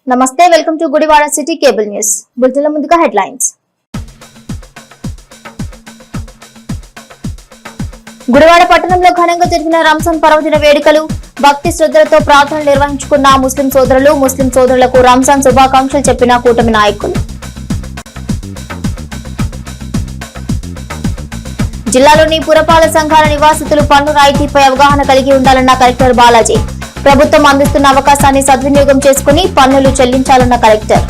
నమస్తే, welcome to Gudivada city cable news. బులెటిన్ల ముందుగా హెడ్లైన్స్. గుడివాడ పట్టణంలో ఘనంగా జరిగిన రంజాన్ పర్వదిన వేడుకలు. భక్తి శ్రద్ధలతో ప్రార్థనలు నిర్వహించుకున్న ముస్లిం సోదరులు. ముస్లిం సోదరులకు రంజాన్ శుభాకాంక్షలు చెప్పిన కూటమి నాయకులు. జిల్లాలోని పురపాలక సంఘాల నివాసితులు పన్ను రాయితీపై అవగాహన కలిగి ఉండాలన్న కలెక్టర్ బాలాజీ. ప్రభుత్వం అందిస్తున్న అవకాశాన్ని సద్వినియోగం చేసుకుని పన్నులు చెల్లించాలన్న కలెక్టర్.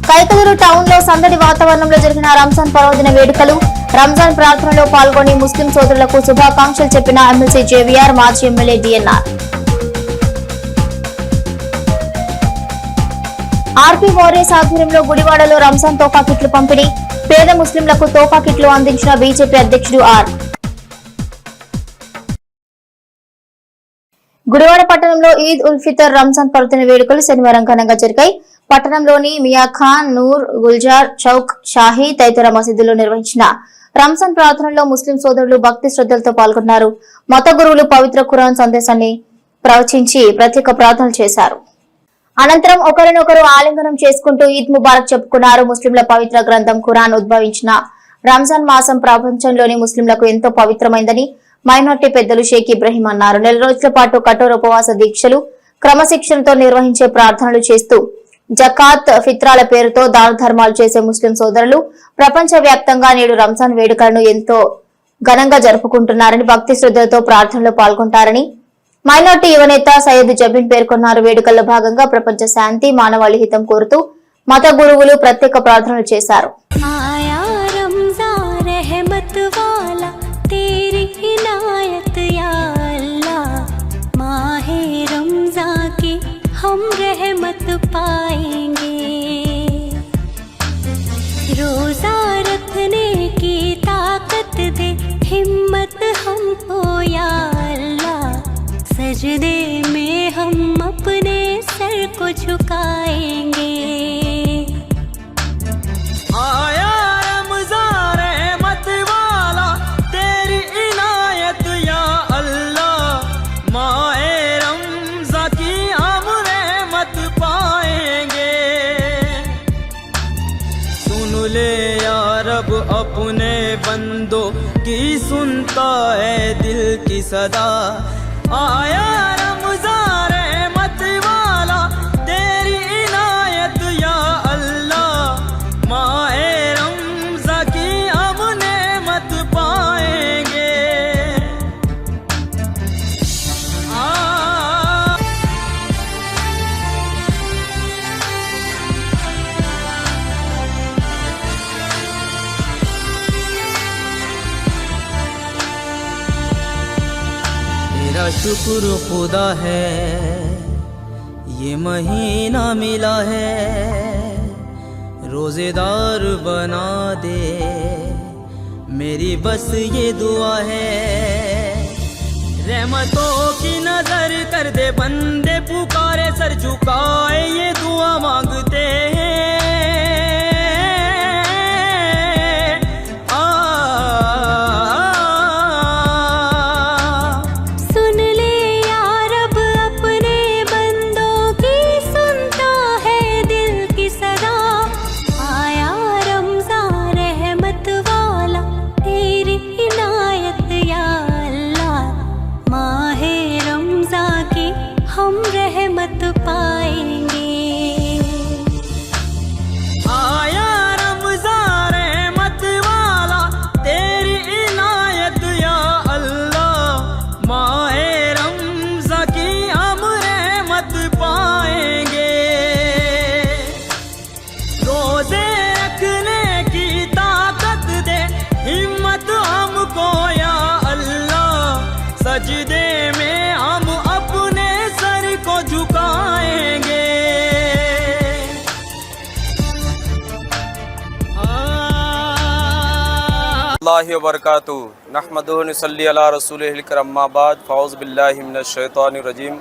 కైకలూరు టౌన్ లో సందడి వాతావరణంలో జరిగిన రంజాన్ పర్వదిన వేడుకలు. రంజాన్ ప్రార్థనలో పాల్గొని ముస్లిం సోదరులకు శుభాకాంక్షలు చెప్పిన ఎమ్మెల్సీ జేవీఆర్, మాజీ ఎమ్మెల్యే డిఎన్ఆర్. ఆర్పీ వారియర్స్ ఆధ్వర్యంలో గుడివాడలో రంజాన్ తోఫా కిట్లు పంపిణీ. పేద ముస్లింలకు తోఫా కిట్లు అందించిన బీజేపీ అధ్యక్షుడు ఆర్. గుడివాడ పట్టణంలో ఈద్ ఉల్ ఫితర్ రంజాన్ పర్వదిన వేడుకలు శనివారం ఘనంగా జరిగాయి. పట్టణంలోని మియా ఖాన్, నూర్, గుల్జార్ చౌక్, షాహీ తదితర మసీదుల్లో నిర్వహించిన రంజాన్ ప్రార్థనలో ముస్లిం సోదరులు భక్తి శ్రద్ధలతో పాల్గొన్నారు. మత గురువులు పవిత్ర ఖురాన్ సందేశాన్ని ప్రవచించి ప్రత్యేక ప్రార్థనలు చేశారు. అనంతరం ఒకరినొకరు ఆలింగనం చేసుకుంటూ ఈద్ ముబారక్ చెప్పుకున్నారు. ముస్లింల పవిత్ర గ్రంథం ఖురాన్ ఉద్భవించిన రంజాన్ మాసం ప్రపంచంలోని ముస్లింలకు ఎంతో పవిత్రమైందని మైనార్టీ పెద్దలు షేక్ ఇబ్రహీం అన్నారు. 4 రోజుల పాటు కఠోర ఉపవాస దీక్షలు, క్రమశిక్షణతో నిర్వహించే ప్రార్థనలు చేస్తూ జకాత్, ఫిత్రాల పేరుతో దాన ధర్మాలు చేసే ముస్లిం సోదరులు ప్రపంచ వ్యాప్తంగా నేడు రంజాన్ వేడుకలను ఎంతో ఘనంగా జరుపుకుంటున్నారని, భక్తి శ్రద్ధలతో ప్రార్థనలో పాల్గొంటారని మైనార్టీ యువనేత సయ్యద్ జబీన్ పేర్కొన్నారు. వేడుకల్లో భాగంగా ప్రపంచ శాంతి, మానవాళి హితం కోరుతూ మత గురువులు ప్రత్యేక ప్రార్థనలు చేశారు. हम रहमत पाएंगे, रोजा रखने की ताकत दे हिम्मत हमको या अल्लाह, सजदे में हम अपने सर को झुकाएंगे। आया रमज़ान रहमत वाला, तेरी इनायत या अल्लाह, माए रमज़ा की हम रहमत पाएंगे। सुन ले या रब अपने बंदों की, सुनता है दिल की सदा। आया रमज़ान रहमत वाला, तेरी इनायत या अल्लाह, माए रमज़ा की हम नेमत पाएंगे। मेरा शुक्र खुदा है, ये महीना मिला है, रोजेदार बना दे, मेरी बस ये दुआ है। रहमतों की नजर कर दे, बंदे पुकारे सर झुकाए ये दुआ मांगते हैं। हम रहमत पाएंगे। आया रमज़ान रहमत वाला, तेरी इनायत या अल्लाह, माए रमज़ा की हम रहमत पाएंगे। रोजे रखने की ताकत दे हिम्मत हमको या अल्लाह, सजदे में हम अपने सर को झुकाएंगे। अल्लाह व बरकातहू, नहमदुहु व नसल्ली अला रसूलिहिल करीम, अम्मा बाद, फ़ाऊज़ु बिल्लाहि मिनश शैतानिर रजीम,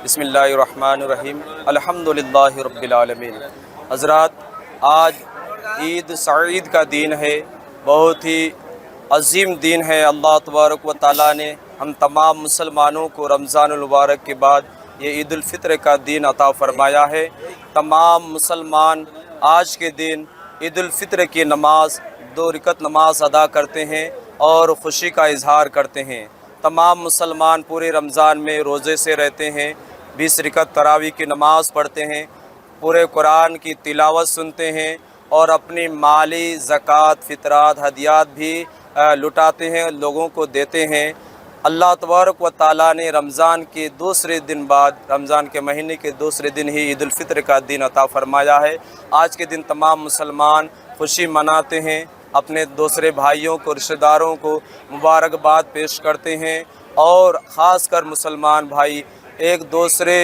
बिस्मिल्लाहिर रहमानिर रहीम, अल्हम्दुलिल्लाहि रब्बिल आलमीन। हज़रात, आज ईद सईद का दिन है, बहुत ही अजीम दिन है। अल्लाह तबारक व तआला ने हम तमाम मुसलमानों को रमज़ानुल मुबारक के बाद ये ईद उल फित्र का दिन अता फरमाया है। तमाम मुसलमान आज के दिन ईद उल फित्र की नमाज 2 रकात नमाज अदा करते हैं और ख़ुशी का इजहार करते हैं। तमाम मुसलमान पूरे रमज़ान में रोज़े से रहते हैं, 20 रकात तरावी की नमाज़ पढ़ते हैं, पूरे कुरान की तिलावत सुनते हैं और अपनी माली ज़कात फ़ितरात हदियात भी लुटाते हैं, लोगों को देते हैं। अल्लाह तबारक व ताला ने रमज़ान के दूसरे दिन बाद, रमज़ान के महीने के दूसरे दिन ही ईद उल फित्र का दिन अता फ़रमाया है। आज के दिन तमाम मुसलमान खुशी मनाते हैं, अपने दूसरे भाइयों को, रिश्तेदारों को मुबारकबाद पेश करते हैं और ख़ास कर मुसलमान भाई एक दूसरे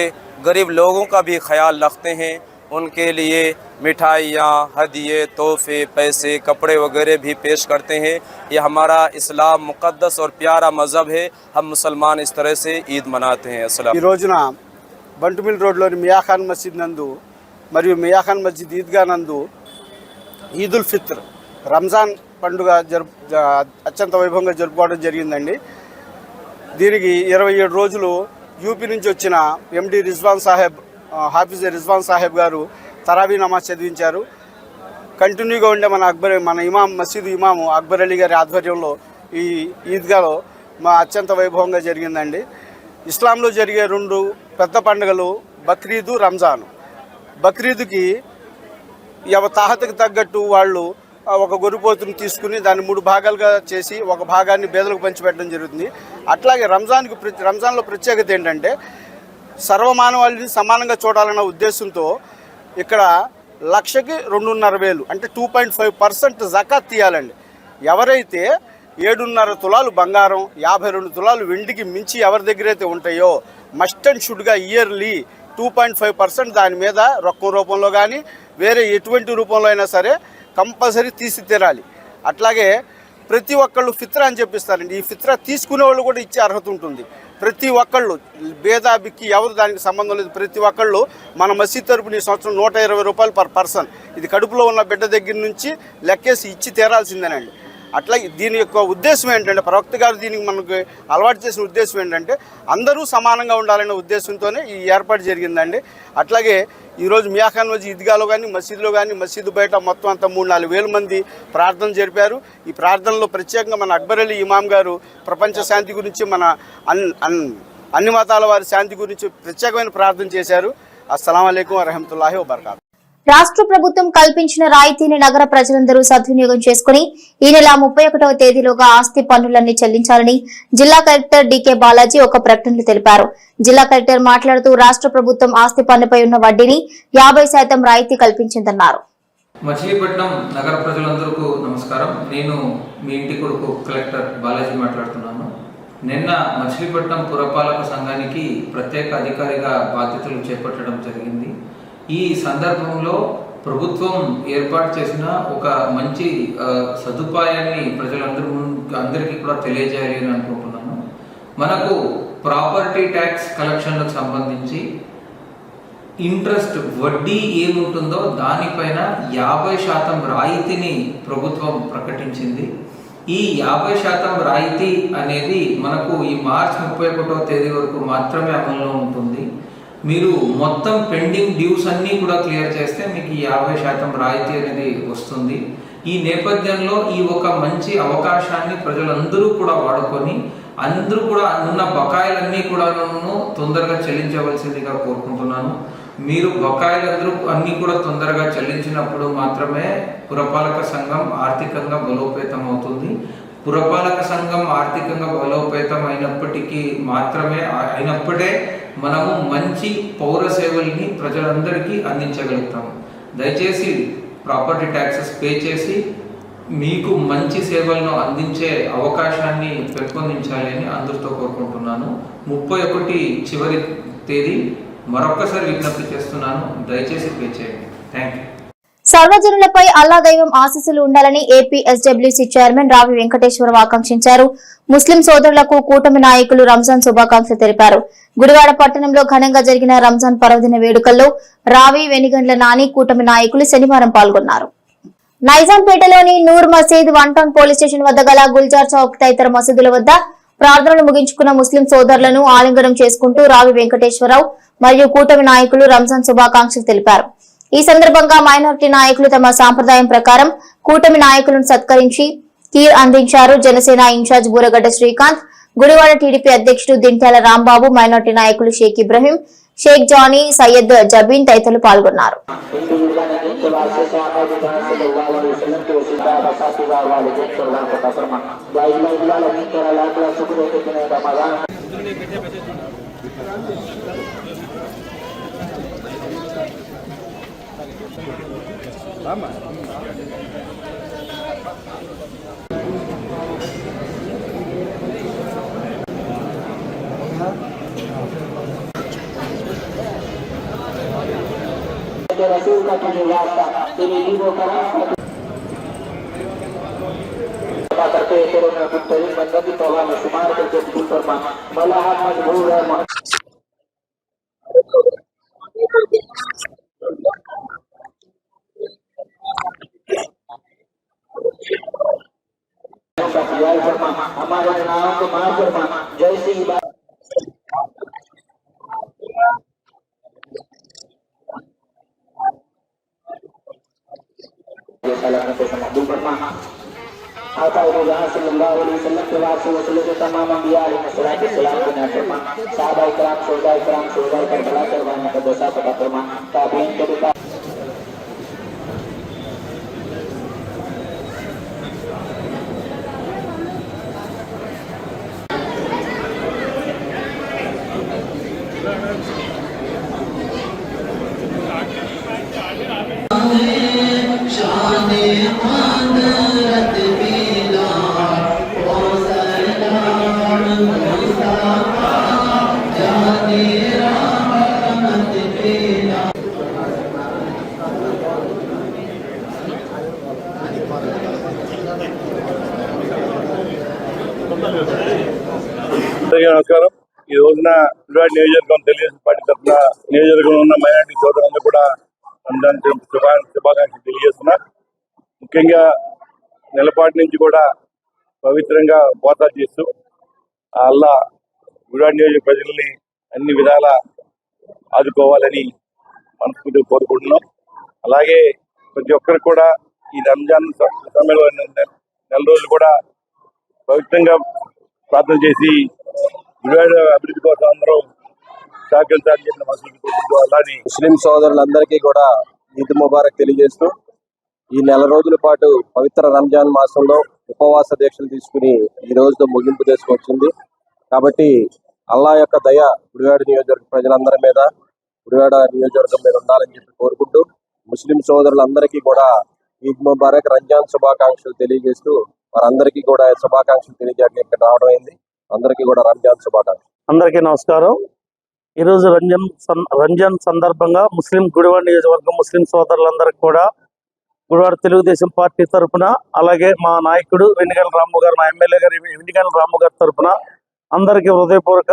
गरीब लोगों का भी ख्याल रखते हैं, उनके लिए मिठाइयाँ, हदिये, तोहफे, पैसे, कपड़े वगैरह भी पेश करते हैं। ये हमारा इस्लाम मुक़द्दस और प्यारा मज़हब है, हम मुसलमान इस तरह से ईद मनाते हैं। अस्सलाम। ఈ రోజున బంటుమిల్ రోడ్లోని మియాఖాన్ మసీద్ నందు మరియు మియాఖాన్ మస్జిద్ ఈద్గా నందు ఈదుల్ ఫిత్ర్ రంజాన్ పండుగ అత్యంత వైభవంగా జరుపుకోవడం జరిగిందండి. దీనికి 27 రోజులు యూపీ నుంచి వచ్చిన ఎండి రిజ్వాన్ సాహెబ్, హాఫీజ్ రిజ్వాన్ సాహెబ్ గారు తరావీ నమాజ్ చదివించారు. కంటిన్యూగా ఉండే మన ఇమాం, మసీదు ఇమాము అక్బర్ అలీ గారి ఆధ్వర్యంలో ఈ ఈద్గాలో అత్యంత వైభవంగా జరిగిందండి. ఇస్లాంలో జరిగే 2 పెద్ద పండుగలు బక్రీదు, రంజాను. బక్రీదుకి తాహతకు తగ్గట్టు వాళ్ళు ఒక గొర్రెపోతుని తీసుకుని దాన్ని 3 భాగాలుగా చేసి ఒక భాగాన్ని పేదలకు పంచిపెట్టడం జరుగుతుంది. అట్లాగే రంజాన్లో ప్రత్యేకత ఏంటంటే సర్వమానవాళిని సమానంగా చూడాలన్న ఉద్దేశంతో ఇక్కడ లక్షకి 2.5 అంటే 2.5% జకాత్ తీయాలండి. ఎవరైతే 7.5 తులాలు బంగారం, 52 తులాలు వెండికి మించి ఎవరి దగ్గర అయితే ఉంటాయో మస్ట్ అండ్ షుడ్గా ఇయర్లీ 2.5% దాని మీద రొక్కం రూపంలో కానీ వేరే ఎటువంటి రూపంలో అయినా సరే కంపల్సరీ తీసి తీరాలి. అట్లాగే ప్రతి ఒక్కళ్ళు ఫిత్రా అని చెప్పిస్తారండి. ఈ ఫిత్రా తీసుకునే వాళ్ళు కూడా ఇచ్చే అర్హత ఉంటుంది. ప్రతి ఒక్కళ్ళు భేదాభిక్కి ఎవరు దానికి సంబంధం లేదు. ప్రతి ఒక్కళ్ళు మన మసీద్ తరపున ఈ సంవత్సరం 120 రూపాయలు పర్ పర్సన్, ఇది కడుపులో ఉన్న బిడ్డ దగ్గర నుంచి లెక్కేసి ఇచ్చి తీరాల్సిందేనండి. అట్లా దీని యొక్క ఉద్దేశం ఏంటంటే, ప్రవక్త గారు దీనికి మనకు అలవాటు చేసిన ఉద్దేశం ఏంటంటే అందరూ సమానంగా ఉండాలనే ఉద్దేశంతోనే ఈ ఏర్పాటు జరిగిందండి. అట్లాగే ఈరోజు మియాఖాన్ మస్జిద్ ఈద్గాలో కానీ మసీదులో కానీ మసీదు బయట మొత్తం అంతా 3-4 వేల మంది ప్రార్థన జరిపారు. ఈ ప్రార్థనలో ప్రత్యేకంగా మన అక్బర్ అలీ ఇమాం గారు ప్రపంచ శాంతి గురించి, మన అన్ని మతాల వారి శాంతి గురించి ప్రత్యేకమైన ప్రార్థన చేశారు. అస్సలాము అలైకుం వరహమతుల్లాహి వబర్కాతుహు. రాష్ట్ర ప్రభుత్వం కల్పించిన రాయితీని నగర ప్రజలందరూ సద్వినియోగం చేసుకుని ఈ నెల 31వ తేదీలోగా ఆస్తి పన్నులన్నీ చెల్లించాలని జిల్లా కలెక్టర్ డికే బాలాజీ ఒక ప్రకటనలో తెలిపారు. జిల్లా కలెక్టర్ మాట్లాడుతూ రాష్ట్ర ప్రభుత్వం ఆస్తి పన్నుపై ఉన్న వడ్డీని 50% రాయితీ కల్పించిందన్నారు. మచిలీపట్నం నగర ప్రజలందరికీ నమస్కారం. నేను మీ ఇంటి కొడుకు కలెక్టర్ బాలాజీ మాట్లాడుతున్నాను. నిన్న మచిలీపట్నం పురపాలక సంఘానికి ప్రత్యేక అధికారిగా బాధ్యతలు చేపట్టడం జరిగింది. ఈ సందర్భంలో ప్రభుత్వం ఏర్పాటు చేసిన ఒక మంచి సదుపాయాన్ని అందరికీ కూడా తెలియజేయాలి అని అనుకుంటున్నాను. మనకు ప్రాపర్టీ ట్యాక్స్ కలెక్షన్లకు సంబంధించి ఇంట్రెస్ట్ వడ్డీ ఏముంటుందో దానిపైన 50% రాయితీని ప్రభుత్వం ప్రకటించింది. ఈ 50% రాయితీ అనేది మనకు ఈ మార్చి 31వ తేదీ వరకు మాత్రమే అమల్లో ఉంటుంది. మీరు మొత్తం పెండింగ్ డ్యూస్ అన్నీ కూడా క్లియర్ చేస్తే మీకు ఈ 50% రాయితీ అనేది వస్తుంది. ఈ నేపథ్యంలో ఈ ఒక మంచి అవకాశాన్ని ప్రజలందరూ కూడా వాడుకొని అందరూ కూడా ఉన్న బకాయిలన్నీ కూడా తొందరగా చెల్లించవలసిందిగా కోరుకుంటున్నాను. మీరు బకాయిలందరూ అన్నీ కూడా తొందరగా చెల్లించినప్పుడు మాత్రమే పురపాలక సంఘం ఆర్థికంగా బలోపేతం అవుతుంది. పురపాలక సంఘం ఆర్థికంగా బలోపేతం అయినప్పుడే మనము మంచి పౌర సేవల్ని ప్రజలందరికీ అందించగలుగుతాము. దయచేసి ప్రాపర్టీ ట్యాక్సెస్ పే చేసి మీకు మంచి సేవలను అందించే అవకాశాన్ని పెంపొందించాలి అని అందరితో కోరుకుంటున్నాను. 31 చివరి తేదీ మరొక్కసారి విజ్ఞప్తి చేస్తున్నాను, దయచేసి పే చేయండి. Thank you. సర్వజనులపై అల్లా దైవం ఆశీస్సులు ఉండాలని ఏపీ ఎస్డబ్ల్యూసీ చైర్మన్ రావి వెంకటేశ్వరరావు ఆకాంక్షించారు. ముస్లిం సోదరులకు కూటమి నాయకులు రంజాన్ శుభాకాంక్షలు తెలిపారు. గుడివాడ పట్టణంలో ఘనంగా జరిగిన రంజాన్ పర్వదిన వేడుకల్లో రావి, వెనిగండ్ల నాని కూటమి నాయకులు శనివారం పాల్గొన్నారు. నైజాంపేటలోని నూర్ మసీద్, 1 టౌన్ పోలీస్ స్టేషన్ వద్ద గల గుల్జార్ చౌక్ తదితర మసీదుల వద్ద ప్రార్థనలు ముగించుకున్న ముస్లిం సోదరులను ఆలింగనం చేసుకుంటూ రావి వెంకటేశ్వరరావు మరియు కూటమి నాయకులు రంజాన్ శుభాకాంక్షలు తెలిపారు. ఈ సందర్భంగా మైనారిటీ నాయకులు తమ సాంప్రదాయం ప్రకారం కూటమి నాయకులను సత్కరించి కీర్ అందించారు. జనసేన ఇన్ఛార్జ్ బూరగడ్డ శ్రీకాంత్, గుడివాడ టీడీపీ అధ్యక్షుడు దింట్యాల రాంబాబు, మైనారిటీ నాయకులు షేక్ ఇబ్రహీం, షేక్ జానీ, సయ్యద్ జబీన్ తదితరులు పాల్గొన్నారు. रसूल का तुझे वास्ता तेरे दीनों का रास्ता करते तेरे में पुत्तरी बंदी तौबा में शुमार करके फूल फरमा मलाह मजबूर है हमारे नाम को मार फरमा जैसी बात आता सल्लल्लाहु अलैहि वसल्लम के बाद से वसूल के तमाम अंबिया अलैहिस्सलाम के सलाम को नया फरमा साहबा इकराम शोहदा करबला करवाने का दोसा पता फरमा ताबीन के बिता నమస్కారం. ఈ రోజున గుడివాడ నియోజకవర్గం తెలుగుదేశం పార్టీ తరఫున నియోజకవర్గంలో ఉన్న మైనార్టీ సోదరులందరూ కూడా రంజాన్ శుభాకాంక్షలు తెలియజేస్తున్నారు. ముఖ్యంగా నెలపాటి నుంచి కూడా పవిత్రంగా పోతా చేస్తూ అల్లా గుడివాడ నియోజక ప్రజల్ని అన్ని విధాలా ఆదుకోవాలని మనస్ఫూర్తిగా కోరుకుంటున్నాం. అలాగే ప్రతి ఒక్కరికి కూడా ఈ రంజాన్ సమయంలో నెల రోజులు కూడా పవిత్రంగా ప్రార్థన చేసి గుడివాడ అభివృద్ధి కోసం అందరూ సహకరించాలని చెప్పిన మనసుని ముస్లిం సోదరులందరికీ కూడా ఈద్ ముబారక్ తెలియజేస్తూ ఈ నెల రోజుల పాటు పవిత్ర రంజాన్ మాసంలో ఉపవాస దీక్షలు తీసుకుని ఈ రోజుతో ముగింపు తీసుకొచ్చింది. కాబట్టి అల్లా యొక్క దయ గుడివాడ నియోజకవర్గ ప్రజలందరి మీద, గుడివాడ నియోజకవర్గం మీద ఉండాలని చెప్పి కోరుకుంటూ ముస్లిం సోదరులందరికీ కూడా ఈద్ ముబారక్ రంజాన్ శుభాకాంక్షలు తెలియజేస్తూ వారందరికీ కూడా శుభాకాంక్షలు తెలియజేయడానికి ఇక్కడ రావడం అయింది. అందరికీ కూడా రంజాన్ శుభాకాంక్షలు. అందరికీ నమస్కారం. ఈరోజు రంజాన్ సందర్భంగా గుడివాడ నియోజకవర్గం ముస్లిం సోదరులందరికీ కూడా గుడివాడ తెలుగుదేశం పార్టీ తరఫున, అలాగే మా నాయకుడు వెన్నిగల రాము గారు, మా ఎమ్మెల్యే గారు వెన్నిగల రాము గారి తరఫున అందరికీ హృదయపూర్వక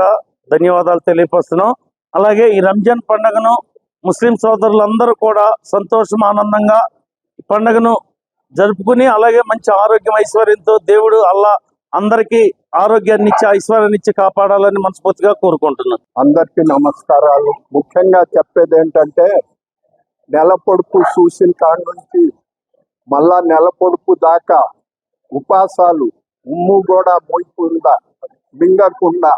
ధన్యవాదాలు తెలియపరుస్తున్నాం. అలాగే ఈ రంజాన్ పండుగను ముస్లిం సోదరులందరూ కూడా సంతోషం, ఆనందంగా ఈ పండుగను జరుపుకుని, అలాగే మంచి ఆరోగ్యం, ఐశ్వర్యంతో దేవుడు అల్లా అందరికీ ఆరోగ్యాన్ని ఇచ్చి, ఐశ్వర్యాన్ని ఇచ్చి కాపాడాలని మనస్ఫూర్తిగా కోరుకుంటున్నాను. అందరికీ నమస్కారాలు. ముఖ్యంగా చెప్పేది ఏంటంటే, నెల పొడుపు చూసిన కాడి నుంచి మళ్ళా నెల పొడుపు దాకా ఉపాసాలు, ఉమ్ము కూడా మోయకుండా, మింగకుండా,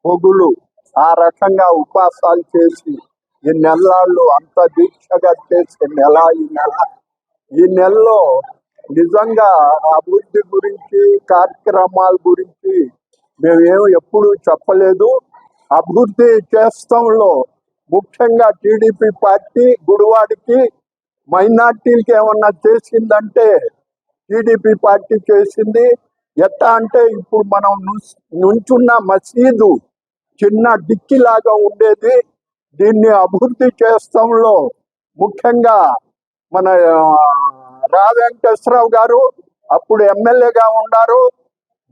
పొగులు ఆ రకంగా ఉపాసాలు చేసి ఈ నెలలు అంత దీక్షగా చేసే నెల ఈ నెలలో నిజంగా అభివృద్ధి గురించి, కార్యక్రమాల గురించి మేమేం ఎప్పుడు చెప్పలేదు. అభివృద్ధి చేస్తాంలో ముఖ్యంగా టీడీపీ పార్టీ గుడివాడికి మైనార్టీలకి ఏమన్నా చేసిందంటే టీడీపీ పార్టీ చేసింది. ఎట్టా అంటే ఇప్పుడు మనం నుంచున్న మసీదు చిన్న డిక్కిలాగా ఉండేది. దీన్ని అభివృద్ధి చేస్తాంలో ముఖ్యంగా మన రా వెంకటేశ్వరరావు గారు అప్పుడు ఎమ్మెల్యేగా ఉన్నారు.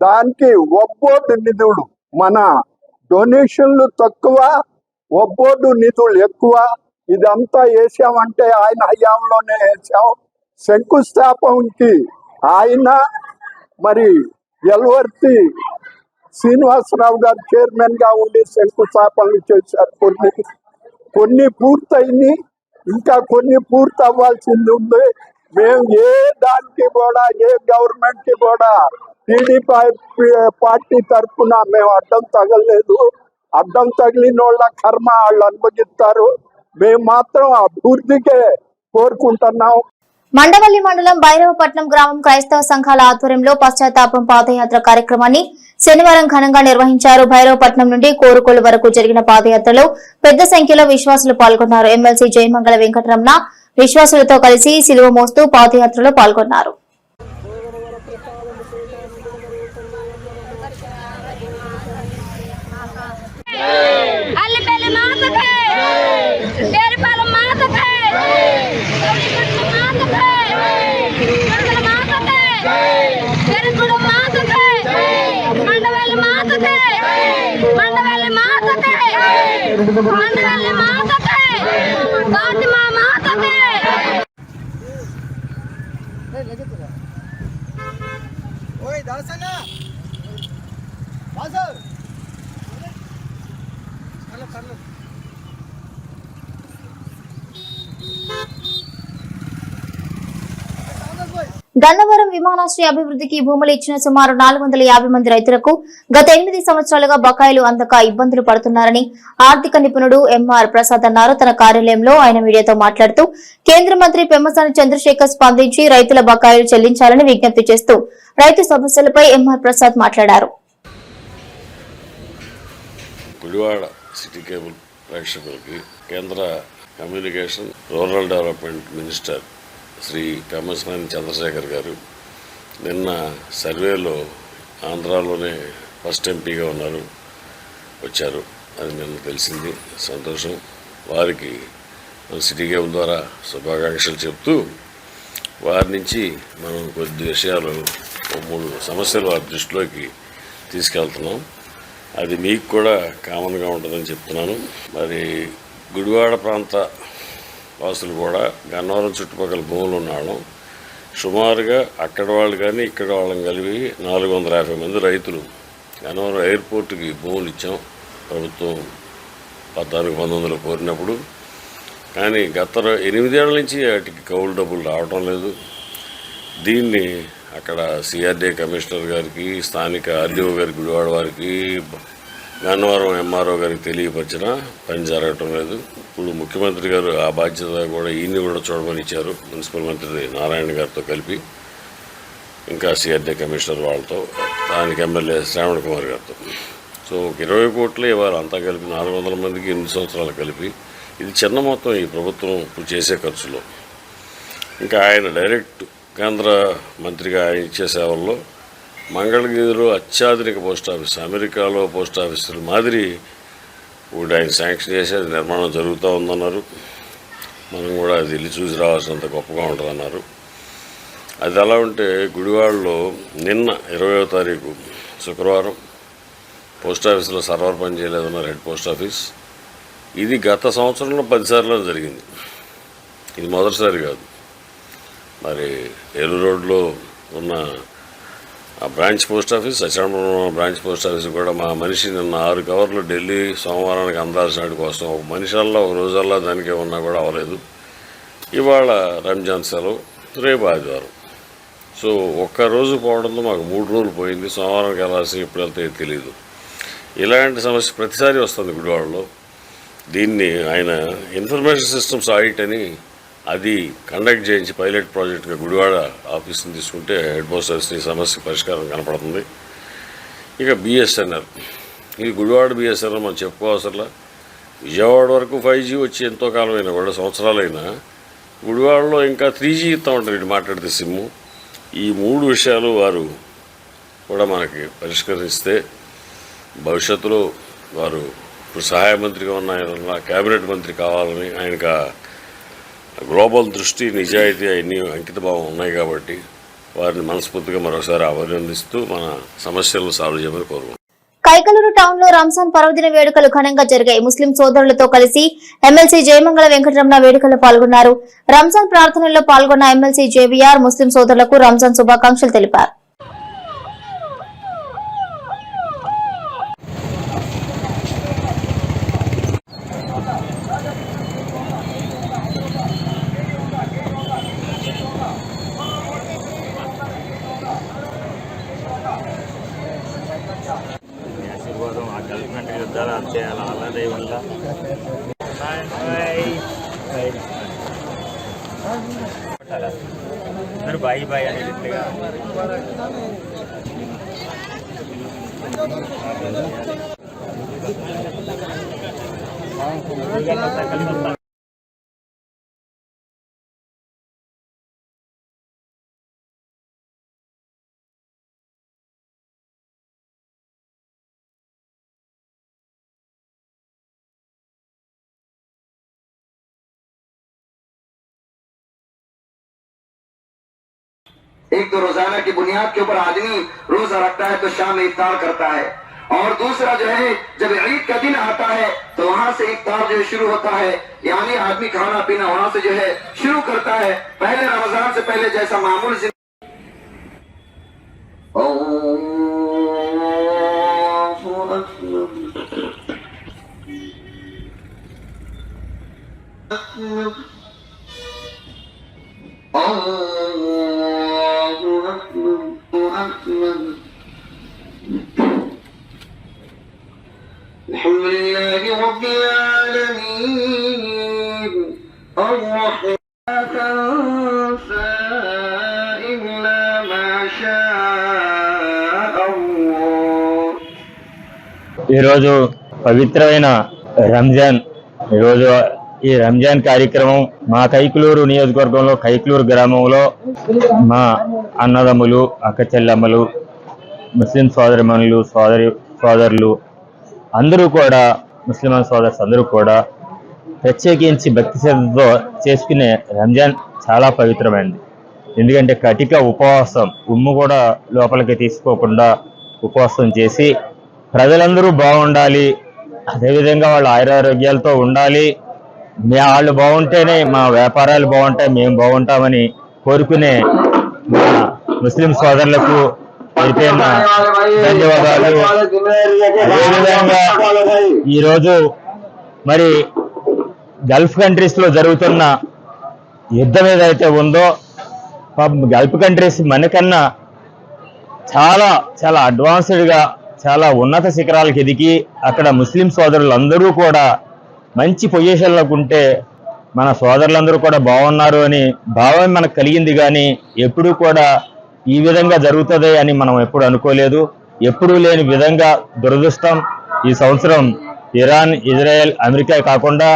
దానికి ఒబ్బోర్డు నిధులు, మన డొనేషన్లు తక్కువ, ఒబ్బోర్డు నిధులు ఎక్కువ. ఇదంతా వేసామంటే ఆయన హయాంలోనే వేసాం. శంకుస్థాపనకి ఆయన మరి ఎల్వర్తి శ్రీనివాసరావు గారు చైర్మన్ గా ఉండి శంకుస్థాపనలు చేశారు. కొన్ని పూర్తయింది, ఇంకా కొన్ని పూర్తి అవ్వాల్సింది ఉంది. మేము ఏ దానికి కూడా, ఏ గవర్నమెంట్ కి కూడా టీడీపీ పార్టీ తరఫున మేము అడ్డం తగలలేదు. అడ్డం తగిలిన వాళ్ళ కర్మ వాళ్ళు అనుభవిస్తారు. మేము మాత్రం అభివృద్ధికే కోరుకుంటున్నాం. మండవల్లి మండలం భైరవపట్నం గ్రామం క్రైస్తవ సంఘాల ఆధ్వర్యంలో పశ్చాత్తాపం పాదయాత్ర కార్యక్రమాన్ని శనివారం ఘనంగా నిర్వహించారు. భైరవపట్నం నుండి కోరుకొల్లు వరకు జరిగిన పాదయాత్రలో పెద్ద సంఖ్యలో విశ్వాసులు పాల్గొన్నారు. ఎమ్మెల్సీ జయమంగళ వెంకటరమణ విశ్వాసులతో కలిసి సిలువ మోస్తూ పాదయాత్రలో పాల్గొన్నారు. గన్నవరం విమానాశ్రయ అభివృద్ధికి భూములు ఇచ్చిన సుమారు 450 మంది రైతులకు గత 8 సంవత్సరాలుగా బకాయిలు అందక ఇబ్బందులు పడుతున్నారని ఆర్థిక నిపుణుడు ఎంఆర్ ప్రసాద్ అన్నారు. తన కార్యాలయంలో ఆయన మీడియాతో మాట్లాడుతూ కేంద్ర మంత్రి పెమ్మసాని చంద్రశేఖర్ స్పందించి రైతుల బకాయిలు చెల్లించాలని విజ్ఞప్తి చేస్తూ రైతు సమస్యలపై ఎంఆర్ ప్రసాద్ మాట్లాడారు. గుడివాడ సిటీ కేబుల్ ప్రేక్షకులకి కేంద్ర communication rural development minister Shri Pemmasani Chandrasekhar గారు నిన్న సర్వేలో ఆంధ్రాలోనే ఫస్ట్ ఎంపీగా ఉన్నారు, వచ్చారు. అది నిన్న తెలిసింది. సంతోషం. వారికి సిటీ కేబుల్ ద్వారా శుభాకాంక్షలు చెప్తూ వారి నుంచి మనం కొద్ది విషయాలు 3 సమస్యలు వారి దృష్టిలోకి తీసుకెళ్తున్నాం. అది మీకు కూడా కామన్గా ఉంటుందని చెప్తున్నాను. మరి గుడివాడ ప్రాంత వాసులు కూడా గన్నవరం చుట్టుపక్కల భూములు ఉన్నాడు. సుమారుగా అక్కడ వాళ్ళు కానీ ఇక్కడ వాళ్ళని కలిపి 450 మంది రైతులు గన్నవరం ఎయిర్పోర్ట్కి భూములు ఇచ్చాం ప్రభుత్వం 14-19 కోరినప్పుడు. కానీ గత 8 ఏళ్ల నుంచి వాటికి కౌలు డబ్బులు రావటం లేదు. దీన్ని అక్కడ సిఆర్డీఏ కమిషనర్ గారికి, స్థానిక ఆర్డీఓ గారికి, గుడివాడ వారికి, గన్నవరం ఎంఆర్ఓ గారికి తెలియపరిచినా పని జరగటం లేదు. ఇప్పుడు ముఖ్యమంత్రి గారు ఆ బాధ్యత కూడా ఈయన్ని కూడా చూడమని ఇచ్చారు, మున్సిపల్ మంత్రి నారాయణ గారితో కలిపి, ఇంకా సిఆర్డీఏ కమిషనర్ వాళ్ళతో, స్థానిక ఎమ్మెల్యే శ్రావణ్ కుమార్ గారితో. సో 20 కోట్లు ఇవ్వాలి, అంతా కలిపి 400 మందికి 8 సంవత్సరాలు కలిపి. ఇది చిన్న మొత్తం ఈ ప్రభుత్వం ఇప్పుడు చేసే ఖర్చులో. ఇంకా ఆయన డైరెక్ట్ కేంద్ర మంత్రిగా ఆయన ఇచ్చే సేవల్లో మంగళగిరిలో అత్యాధునిక పోస్ట్ ఆఫీస్, అమెరికాలో పోస్ట్ ఆఫీసుల మాదిరి ఇప్పుడు ఆయన శాంక్షన్ చేసి అది నిర్మాణం జరుగుతూ ఉందన్నారు. మనం కూడా అది వెళ్ళి చూసి రావాల్సినంత గొప్పగా ఉంటుందన్నారు. అది అలా ఉంటే గుడివాడలో నిన్న 20వ తారీఖు శుక్రవారం పోస్ట్ ఆఫీసులో సర్వర్ పని చేయలేదన్నారు, హెడ్ పోస్ట్ ఆఫీస్. ఇది గత సంవత్సరంలో 10 సార్లు జరిగింది, ఇది మొదటిసారి కాదు. మరి ఏలూరు రోడ్లో ఉన్న ఆ branch post office, Satyanarayana branch post office కూడా మా మనిషి నిన్న 6 కవర్లు ఢిల్లీ సోమవారానికి అందాల్సిన వాటి కోసం ఒక మనిషిల్లా ఒక రోజల్లా దానికి ఉన్నా కూడా అవ్వలేదు. ఇవాళ రంజాన్ సెలవు, రేపు ఆదివారం. సో ఒక్కరోజు పోవడంతో మాకు 3 రోజులు పోయింది. సోమవారానికి వెళ్ళాల్సి ఎప్పుడు వెళ్తే తెలియదు. ఇలాంటి సమస్య ప్రతిసారి వస్తుంది గుడివాడలో. దీన్ని ఆయన ఇన్ఫర్మేషన్ సిస్టమ్స్ ఆడిట్ అని అది కండక్ట్ చేయించి పైలట్ ప్రాజెక్ట్గా గుడివాడ ఆఫీస్ని తీసుకుంటే హెడ్ పోస్ట్ ఆఫీస్ ఈ సమస్య పరిష్కారం కనపడుతుంది. ఇక బిఎస్ఎన్ఎల్, ఇది గుడివాడ బిఎస్ఎన్ఎల్ మనం చెప్పుకోవసరలా. విజయవాడ వరకు 5G వచ్చి ఎంతో కాలమైనా కూడా, సంవత్సరాలైనా గుడివాడలో ఇంకా 3G ఇస్తూ ఉంటారు ఇటు మాట్లాడితే సిమ్ము. ఈ 3 విషయాలు వారు కూడా మనకి పరిష్కరిస్తే భవిష్యత్తులో వారు ఇప్పుడు సహాయ మంత్రిగా ఉన్న ఆయన కేబినెట్ మంత్రి కావాలని, ఆయనకు గ్లోబల్ దృష్టి, నిజాయితీ, అన్ని అంకితభావం ఉన్నాయి కాబట్టి వారిని మనస్ఫూర్తిగా మరోసారి అభినందిస్తూ మన సమస్యలను సాల్వ్ చేయమని కోరుకుంటున్నాను. కైకలూరు టౌన్ లో రంజాన్ పర్వదిన వేడుకలు ఘనంగా జరిగాయి. ముస్లిం సోదరులతో కలిసి ఎమ్మెల్సీ జయమంగళ వెంకటరమణ వేడుకల్లో పాల్గొన్నారు. రంజాన్ ప్రార్థనల్లో పాల్గొన్న ఎమ్మెల్సీ జేవీఆర్ ముస్లిం సోదరులకు రంజాన్ శుభాకాంక్షలు తెలిపారు. एक तो रोजाना की बुनियाद के ऊपर आदमी रोजा रखता है तो शाम में इफ्तार करता है, और दूसरा जो है जब ईद का दिन आता है तो वहां से इफ्तार जो शुरू होता है, यानी आदमी खाना पीना वहां से जो है शुरू करता है। पहले रमजान से पहले जैसा मामूल ఈరోజు పవిత్రమైన రంజాన్. ఈరోజు ఈ రంజాన్ కార్యక్రమం మా కైకులూరు నియోజకవర్గంలో కైకులూరు గ్రామంలో మా అన్నదమ్ములు, అక్క చెల్లెమ్మలు, ముస్లిం సోదరిమణులు, సోదరులు అందరూ కూడా, ముస్లిం సోదరులు అందరూ కూడా ప్రత్యేకించి భక్తి శ్రద్ధతో చేసుకునే రంజాన్ చాలా పవిత్రమైనది. ఎందుకంటే కటిక ఉపవాసం, ఉమ్ము కూడా లోపలికి తీసుకోకుండా ఉపవాసం చేసి ప్రజలందరూ బాగుండాలి, అదేవిధంగా వాళ్ళ ఆయురారోగ్యాలతో ఉండాలి, వాళ్ళు బాగుంటేనే మా వ్యాపారాలు బాగుంటాయి, మేము బాగుంటామని కోరుకునే మా ముస్లిం సోదరులకు పేరుపేరున ధన్యవాదాలు. అదేవిధంగా ఈరోజు మరి గల్ఫ్ కంట్రీస్ లో జరుగుతున్న యుద్ధం ఏదైతే ఉందో, గల్ఫ్ కంట్రీస్ మనకన్నా చాలా చాలా అడ్వాన్స్డ్గా చాలా ఉన్నత శిఖరాలకు ఎదిగి అక్కడ ముస్లిం సోదరులందరూ కూడా మంచి పొజిషన్లోకి ఉంటే మన సోదరులందరూ కూడా బాగున్నారు అని భావం మనకు కలిగింది. కానీ ఎప్పుడూ కూడా ఈ విధంగా జరుగుతుంది అని మనం ఎప్పుడు అనుకోలేదు. ఎప్పుడూ లేని విధంగా దురదృష్టం ఈ సంవత్సరం ఇరాన్, ఇజ్రాయెల్, అమెరికా కాకుండా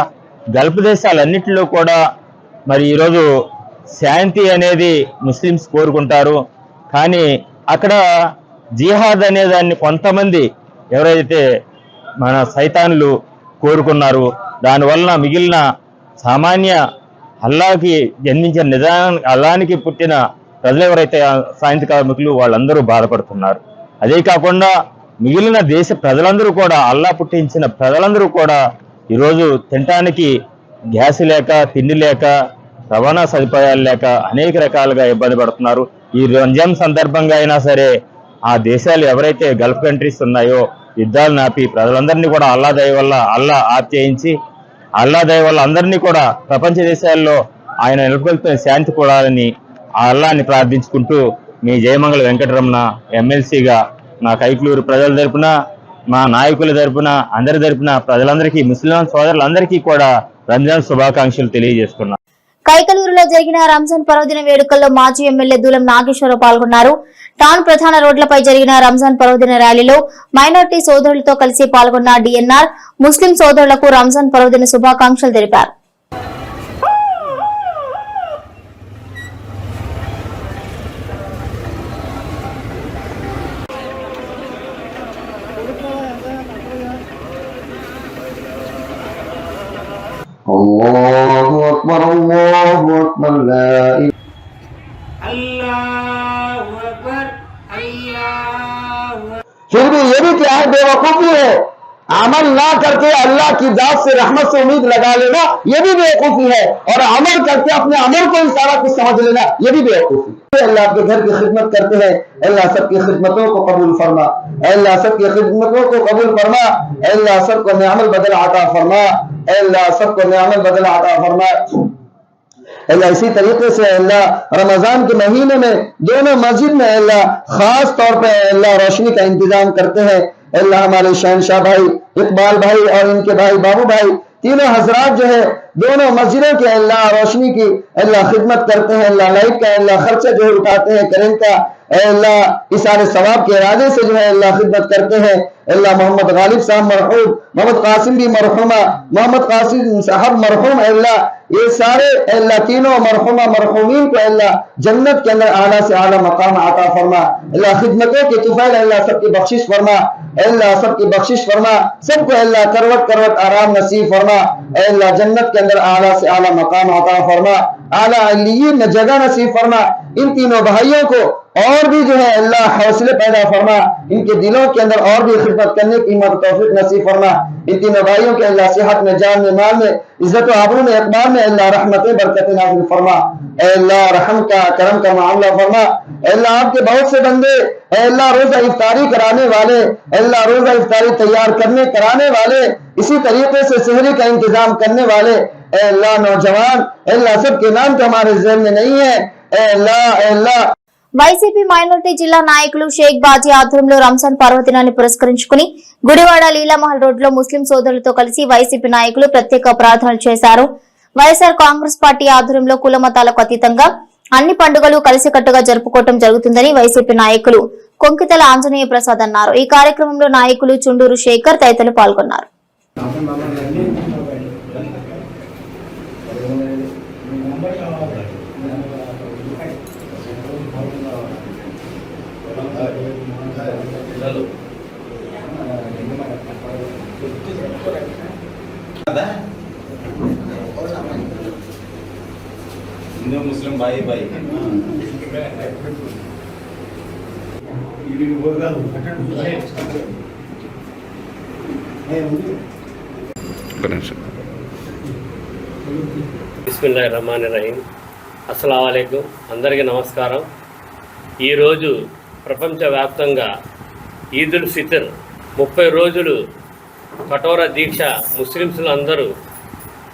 గల్ఫ్ దేశాలన్నింటిలో కూడా మరి ఈరోజు శాంతి అనేది ముస్లిమ్స్ కోరుకుంటారు. కానీ అక్కడ జిహాద్ అనే దాన్ని కొంతమంది ఎవరైతే మన సైతాన్లు కోరుకున్నారు, దానివల్ల మిగిలిన సామాన్య అల్లాకి జన్మించిన అల్లానికి పుట్టిన ప్రజలు ఎవరైతే సాయంత్ర కార్మికులు వాళ్ళందరూ బాధపడుతున్నారు. అదే కాకుండా మిగిలిన దేశ ప్రజలందరూ కూడా, అల్లా పుట్టించిన ప్రజలందరూ కూడా ఈరోజు తినటానికి గ్యాస్ లేక, తిండి లేక, రవాణా సదుపాయాలు లేక అనేక రకాలుగా ఇబ్బంది పడుతున్నారు. ఈ రంజాన్ సందర్భంగా అయినా సరే ఆ దేశాలు ఎవరైతే గల్ఫ్ కంట్రీస్ ఉన్నాయో యుద్ధాలు నాపి ప్రజలందరినీ కూడా అల్లా దయ వల్ల అల్లా ఆప్యాయించి, అల్లా దయ వల్ల అందరినీ కూడా ప్రపంచ దేశాల్లో ఆయన నెలకొల్పిన శాంతి కూడాలని ఆ అల్లాని ప్రార్థించుకుంటూ మీ జయమంగళ వెంకటరమణ ఎమ్మెల్సీగా నా కైకులూరు ప్రజల తరపున, మా నాయకుల తరపున, అందరి తరపున ప్రజలందరికీ, ముస్లిం సోదరులందరికీ కూడా రంజాన్ శుభాకాంక్షలు తెలియజేస్తున్నా. కైకలూరులో జరిగిన రంజాన్ పర్వదిన వేడుకల్లో మాజీ ఎమ్మెల్యే దూలం నాగేశ్వరరావు పాల్గొన్నారు. టౌన్ ప్రధాన రోడ్లపై జరిగిన రంజాన్ పర్వదిన ర్యాలీలో మైనార్టీ సోదరులతో కలిసి పాల్గొన్న డిఎన్ఆర్ ముస్లిం సోదరులకు రంజాన్ పర్వదిన శుభాకాంక్షలు తెలిపారు. Allahu Akbar, Allahu Akbar, la Allahu Akbar, Allahu Akbar. फिर भी ये भी क्या है, बेवकूफी है। अमल ना करके अल्लाह की जात से रहमत से उम्मीद लगा लेना, ये भी बेवकूफी है। और अमल करके अपने अमल को ही सारा कुछ समझ लेना, ये भी बेवकूफी। अल्लाह के घर की खिदमत करते हैं, अल्लाह सबकी खिदमतों को कबूल फरमा, अल्लाह सबकी खिदमतों को कबूल फरमा, अल्लाह सबको नेअमत बदल अता फरमा, अल्लाह सबको नेअमत बदल अता फरमा। अल्लाह इसी तरीके से अल्लाह रमजान के महीने में दोनों मस्जिद में अल्लाह खास तौर पे अल्लाह रोशनी का इंतजाम करते हैं। अल्लाह हमारे शहनशाह भाई इकबाल भाई और इनके भाई बाबू भाई तीनों हजरात जो है दोनों मस्जिदों के अल्लाह रोशनी की अल्लाह खिदमत करते हैं, अल्लाह लाइट का अल्लाह खर्चा जो है उठाते हैं, करंट का अल्लाह इस सारे सवाब के इरादे से जो है अल्लाह खिदमत करते हैं। अल्लाह मोहम्मद गालिब साहब मरहूम, मोहम्मद कासिम भी मरहूमा, मोहम्मद कासिम साहब मरहूम, अल्लाह ये सारे अल्लाह तीनों मरहूमा मरहूमीन को अल्लाह जन्नत के अंदर आला से आला मकाम आता फरमा। अल्लाह खिदमतों की तुफैल अल्लाह सबकी बख्शिश फरमा, अल्लाह सबकी बख्शिश फरमा, सबको अल्लाह करवट करवट आराम नसीब फरमा, अल्लाह जन्नत के अंदर आला से आला मकाम आता फरमा, आला अलिय्यीन में जगह नसीब फरमा। इन तीनों भाइयों को और भी जो है अल्लाह हौसले पैदा फरमा, इनके दिलों के अंदर और भी खिदमत करने की तौफीक नसीब फरमा। इन तीनों भाइयों के अल्लाह सेहत में, जान में, माल में, इज्जत व आबरू में, इकबाल में अल्लाह रहमतें बरकतें नाज़िल फरमा। अल्लाह रहम का करम का मामला फरमा। अल्लाह आपके बहुत से बंदे अल्लाह रोजा इफ्तारी कराने वाले, अल्लाह रोजा इफ्तारी तैयार करने कराने वाले, इसी तरीके से सहरी का इंतजाम करने वाले अल्लाह नौजवान अल्लाह सबके नाम तो हमारे ज़हन में नहीं है। अल्लाह వైసీపీ మైనారిటీ జిల్లా నాయకులు షేక్ బాజీ ఆధ్వర్యంలో రంజాన్ పర్వదినాన్ని పురస్కరించుకుని గుడివాడ లీలామహల్ రోడ్లో ముస్లిం సోదరులతో కలిసి వైసీపీ నాయకులు ప్రత్యేక ప్రార్థనలు చేశారు. వైఎస్ఆర్ కాంగ్రెస్ పార్టీ ఆధ్వర్యంలో కుల మతాలకు అతీతంగా అన్ని పండుగలు కలిసికట్టుగా జరుపుకోవడం జరుగుతుందని వైసీపీ నాయకులు కొంకితల ఆంజనేయ ప్రసాద్ అన్నారు. ఈ కార్యక్రమంలో నాయకులు చుండూరు శేఖర్ తదితరులు పాల్గొన్నారు. हिंदू मुस्लिम भाई भाई బిస్మిల్లాహిర్రహమానిర్రహీం. అస్సలాము అలైకుం. అందరికీ నమస్కారం. ఈరోజు ప్రపంచవ్యాప్తంగా ఈదుల్ ఫితర్ 30 రోజులు కఠోర దీక్ష ముస్లింలు అందరూ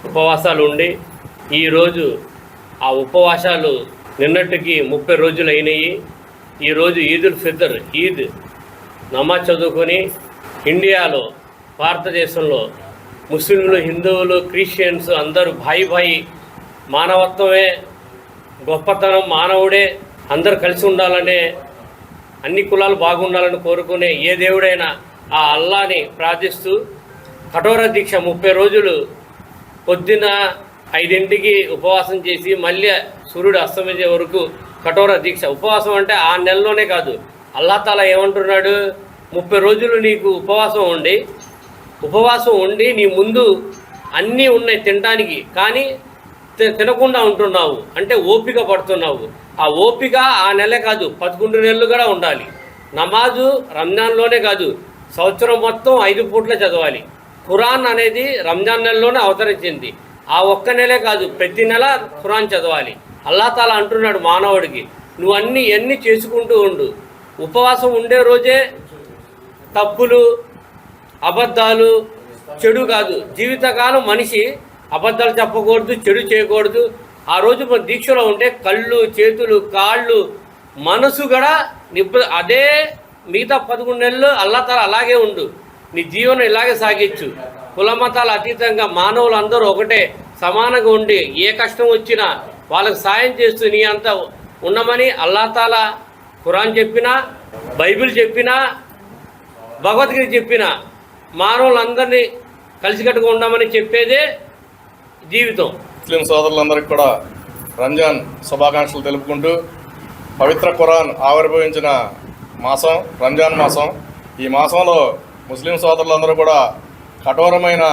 ఉపవాసాలు ఉండి ఈరోజు ఆ ఉపవాసాలు నిన్నటికి 30 రోజులు అయినాయి. ఈరోజు ఈదుల్ ఫితర్ ఈద్ నమాజ్ చదువుకొని ఇండియాలో భారతదేశంలో ముస్లింలు, హిందువులు, క్రిస్టియన్స్ అందరూ భాయి మానవత్వమే గొప్పతనం, మానవుడే అందరూ కలిసి ఉండాలనే, అన్ని కులాలు బాగుండాలని కోరుకునే ఏ దేవుడైనా ఆ అల్లాని ప్రార్థిస్తూ కఠోర దీక్ష 30 రోజులు పొద్దున 5 ఉపవాసం చేసి మళ్ళీ సూర్యుడు అస్తమించే వరకు కఠోర దీక్ష. ఉపవాసం అంటే ఆ నెలలోనే కాదు, అల్లా తాలా ఏమంటున్నాడు, 30 రోజులు నీకు ఉపవాసం ఉండి నీ ముందు అన్నీ ఉన్నాయి తినడానికి, కానీ తినకుండా ఉంటున్నావు అంటే ఓపిక పడుతున్నావు. ఆ ఓపిక ఆ నెలే కాదు 11 నెలలు కూడా ఉండాలి. నమాజు రంజాన్లోనే కాదు, సంవత్సరం మొత్తం 5 పూట్ల చదవాలి. ఖురాన్ అనేది రంజాన్ నెలలోనే అవతరించింది. ఆ ఒక్క నెలే కాదు, ప్రతి నెల ఖురాన్ చదవాలి. అల్లా తాలా అంటున్నాడు మానవుడికి, నువ్వు అన్నీ చేసుకుంటూ ఉండు. ఉపవాసం ఉండే రోజే తప్పులు, అబద్ధాలు, చెడు కాదు. జీవితకాలం మనిషి అబద్ధాలు చెప్పకూడదు, చెడు చేయకూడదు. ఆ రోజు మన దీక్షలో ఉంటే కళ్ళు, చేతులు, కాళ్ళు, మనసు కూడా అదే మిగతా 11 నెలలు అల్లా తాలా అలాగే ఉండు. నీ జీవనం ఇలాగే సాగించు. కుల మతాల అతీతంగా మానవులు అందరూ ఒకటే సమానంగా ఉండి ఏ కష్టం వచ్చినా వాళ్ళకు సాయం చేస్తూ నీ అంతా ఉండమని అల్లా తాలా ఖురాన్ చెప్పినా, బైబిల్ చెప్పినా, భగవద్గీత చెప్పినా మానవులందరినీ కలిసికట్టుగా ఉండమని చెప్పేదే జీవితం. ముస్లిం సోదరులందరికీ కూడా రంజాన్ శుభాకాంక్షలు తెలుపుకుంటూ, పవిత్ర ఖురాన్ ఆవిర్భవించిన మాసం రంజాన్ మాసం. ఈ మాసంలో ముస్లిం సోదరులందరూ కూడా కఠోరమైన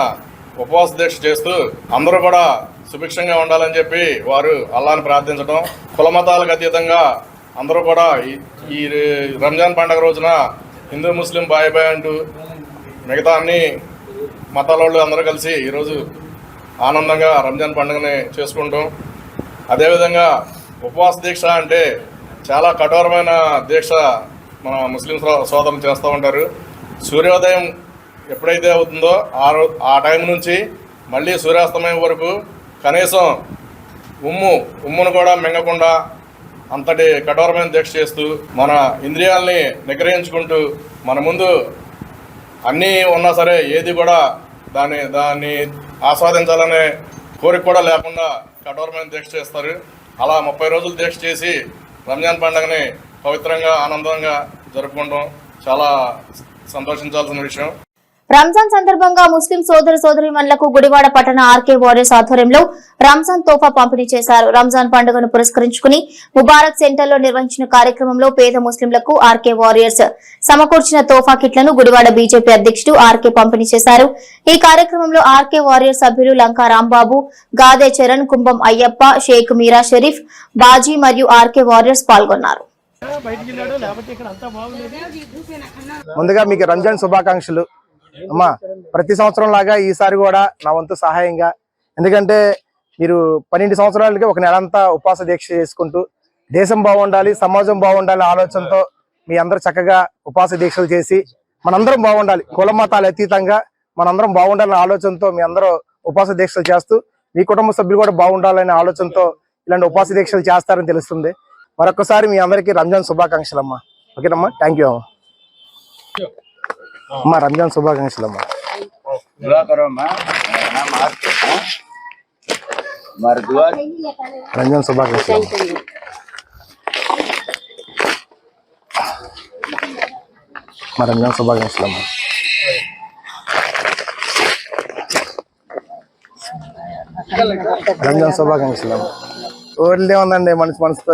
ఉపవాస దీక్ష చేస్తూ అందరూ కూడా సుభిక్షంగా ఉండాలని చెప్పి వారు అల్లాని ప్రార్థించడం, కుల మతాలకు అతీతంగా అందరూ కూడా ఈ రంజాన్ పండుగ రోజున హిందూ ముస్లిం బాయ్ అంటూ మిగతా అన్ని మతాల వాళ్ళు అందరూ కలిసి ఈరోజు ఆనందంగా రంజాన్ పండుగని చేసుకుంటాం. అదేవిధంగా ఉపవాస దీక్ష అంటే చాలా కఠోరమైన దీక్ష మన ముస్లిం సోదరులు చేస్తూ ఉంటారు. సూర్యోదయం ఎప్పుడైతే అవుతుందో ఆ టైం నుంచి మళ్ళీ సూర్యాస్తమయం వరకు కనీసం ఉమ్మును కూడా మింగకుండా అంతటి కఠోరమైన దీక్ష చేస్తూ మన ఇంద్రియాలని నిగ్రహించుకుంటూ మన ముందు అన్నీ ఉన్నా సరే ఏది కూడా దాన్ని ఆస్వాదించాలనే కోరిక కూడా లేకుండా కఠోరమైన దీక్ష చేస్తారు. అలా 30 రోజులు దీక్ష చేసి రంజాన్ పండుగని పవిత్రంగా ఆనందంగా జరుపుకుంటాం. చాలా సంతోషించాల్సిన విషయం. రంజాన్ సందర్భంగా ముస్లిం సోదర సోదరీమణులకు గుడివాడ పట్టణ ఆర్కే వారియర్స్ ఆధ్వర్యంలో రంజాన్ తోఫా పంపిణీ చేశారు. రంజాన్ పండుగను పురస్కరించుకుని ముబారక్ సెంటర్ లో నిర్వహించిన కార్యక్రమంలో పేద ముస్లింలకు ఆర్కే వారియర్స్ సమకూర్చిన తోఫా కిట్లను గుడివాడ బీజేపీ అధ్యక్షుడు ఆర్కే పంపిణీ చేశారు. ఈ కార్యక్రమంలో ఆర్కే వారియర్స్ సభ్యులు లంకా రాంబాబు, గాదే చరణ్, కుంభం అయ్యప్ప, షేక్ మీరా షరీఫ్, బాజీ మరియు ఆర్కే వారియర్స్ పాల్గొన్నారు. ముందుగా మీకు రంజాన్ శుభాకాంక్షలు. అమ్మా, ప్రతి సంవత్సరం లాగా ఈసారి కూడా నా వంతు సహాయంగా, ఎందుకంటే మీరు 12 సంవత్సరాలకి ఒక నెలంతా ఉపవాస దీక్ష చేసుకుంటూ దేశం బాగుండాలి, సమాజం బాగుండాలి ఆలోచనతో మీ అందరూ చక్కగా ఉపవాస దీక్షలు చేసి మనందరం బాగుండాలి, కుల మతాలు అతీతంగా మనందరం బాగుండాలనే ఆలోచనతో మీ అందరూ ఉపవాస దీక్షలు చేస్తూ మీ కుటుంబ సభ్యులు కూడా బాగుండాలనే ఆలోచనతో ఇలాంటి ఉపవాస దీక్షలు చేస్తారని తెలుస్తుంది. మరొకసారి మీ అందరికీ రంజాన్ శుభాకాంక్షలు అమ్మా. ఓకేనమ్మా, థ్యాంక్ యూ అమ్మా. రంజాన్ శుభాకాంక్షలు అమ్మా. రంజాన్ శుభాకాంక్షలు. మా రంజాన్ శుభాకాంక్షలు అమ్మా. రంజాన్ శుభాకాంక్షలు అమ్మా. ఓట్లే ఉందండి, మనసుతో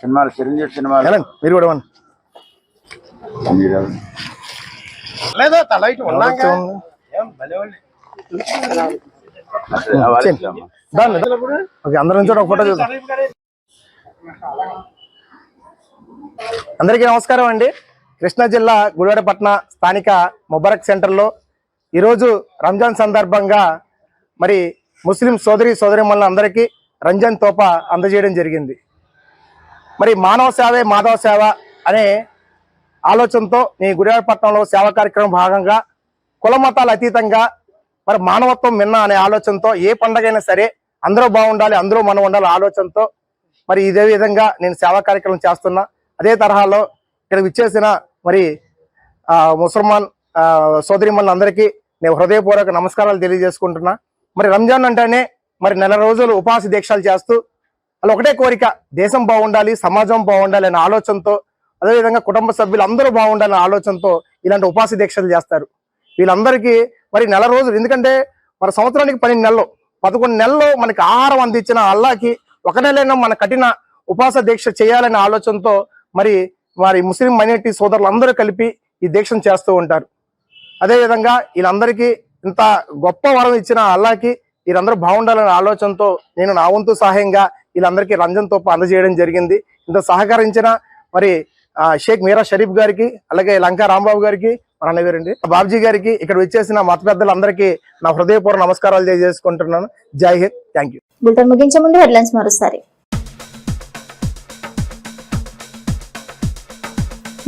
సినిమాలు చిరంజీవి సినిమాలు మీరు కూడా అందరి నుంచి ఒక ఫోటో చూద్దాం. అందరికీ నమస్కారం అండి. కృష్ణా జిల్లా గుడివాడ పట్టణ స్థానిక ముబారక్ సెంటర్లో ఈరోజు రంజాన్ సందర్భంగా మరి ముస్లిం సోదరీమణులు అందరికీ రంజాన్ తోఫా అందజేయడం జరిగింది. మరి మానవ సేవే మాధవ సేవ అనే ఆలోచనతో ఈ గుడివాడ పట్టణంలో సేవా కార్యక్రమం భాగంగా కుల మతాలు అతీతంగా మరి మానవత్వం మిన్న అనే ఆలోచనతో ఏ పండగైనా సరే అందరూ బాగుండాలి, అందరూ మనం ఉండాలి ఆలోచనతో మరి ఇదే విధంగా నేను సేవా కార్యక్రమం చేస్తున్నా. అదే తరహాలో ఇక్కడ విచ్చేసిన మరి ముసల్మాన్ సోదరీమణులందరికీ నేను హృదయపూర్వక నమస్కారాలు తెలియజేసుకుంటున్నా. మరి రంజాన్ అంటేనే మరి నెల రోజులు ఉపవాస దీక్షలు చేస్తూ అలా ఒకటే కోరిక, దేశం బాగుండాలి, సమాజం బాగుండాలి అనే ఆలోచనతో, అదేవిధంగా కుటుంబ సభ్యులు అందరూ బాగుండాలనే ఆలోచనతో ఇలాంటి ఉపవాస దీక్షలు చేస్తారు. వీళ్ళందరికీ మరి నెల రోజులు, ఎందుకంటే మన సంవత్సరానికి 12 నెలలు, 11 నెలలు మనకి ఆహారం అందించిన అల్లాకి ఒక నెలైనా మన కఠిన ఉపవాస దీక్ష చేయాలనే ఆలోచనతో మరి ముస్లిం మైనారిటీ సోదరులు అందరూ కలిపి ఈ దీక్షను చేస్తూ ఉంటారు. అదేవిధంగా వీళ్ళందరికీ ఇంత గొప్ప వరం ఇచ్చిన అల్లాకి వీరందరూ బాగుండాలనే ఆలోచనతో నేను నా వంతు సహాయంగా వీళ్ళందరికీ రంజాన్ తోఫా అందజేయడం జరిగింది. ఇంత సహకరించిన మరి షేక్ మీరా షరీఫ్ గారికి, అలాగే లంకా రాంబాబు గారికి, మన అన్నగారండి బాబ్జీ గారికి, ఇక్కడ వచ్చేసిన మత పెద్దలందరికీ నా హృదయపూర్వక నమస్కారాలు తెలియజేసుకుంటున్నాను. జై హింద్, థ్యాంక్ యూ. బులెటిన్ ముగించే ముందు హెడ్లైన్స్ మరోసారి.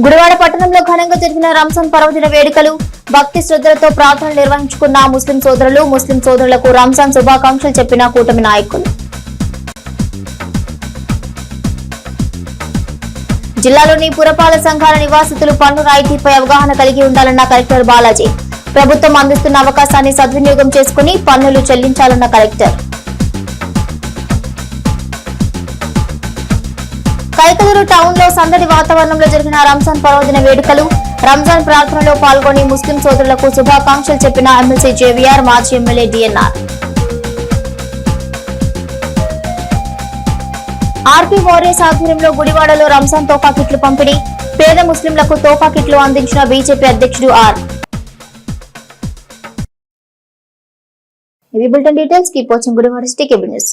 గుడివాడ పట్టణంలో ఘనంగా జరిగిన రంజాన్ పర్వదిన వేడుకలు, భక్తి శ్రద్ధలతో ప్రార్థనలు నిర్వహించుకున్న ముస్లిం సోదరులు, ముస్లిం సోదరులకు రంజాన్ శుభాకాంక్షలు చెప్పిన కూటమి నాయకులు. జిల్లాలోని పురపాలక సంఘాల నివాసితులు పన్ను రాయితీపై అవగాహన కలిగి ఉండాలన్న కలెక్టర్ బాలాజీ. ప్రభుత్వం అందిస్తున్న అవకాశాన్ని సద్వినియోగం చేసుకుని పన్నులు చెల్లించాలన్న కలెక్టర్. కైకలూరు టౌన్ లో సందడి వాతావరణంలో జరిగిన రంజాన్ పర్వదిన వేడుకలు, రంజాన్ ప్రార్థనలో పాల్గొని ముస్లిం సోదరులకు శుభాకాంక్షలు చెప్పిన ఎమ్మెల్సీ జేవీఆర్, మాజీ ఎమ్మెల్యే డిఎన్ఆర్. ఆర్కే వారియర్స్ ఆధ్వర్యంలో గుడివాడలో రంజాన్ తోఫా కిట్లు పంపిణీ, పేద ముస్లింలకు తోఫా కిట్లు అందించిన బీజేపీ అధ్యక్షుడు ఆర్. ఇవి bulletin details. Keep watching Gudivada city cable news.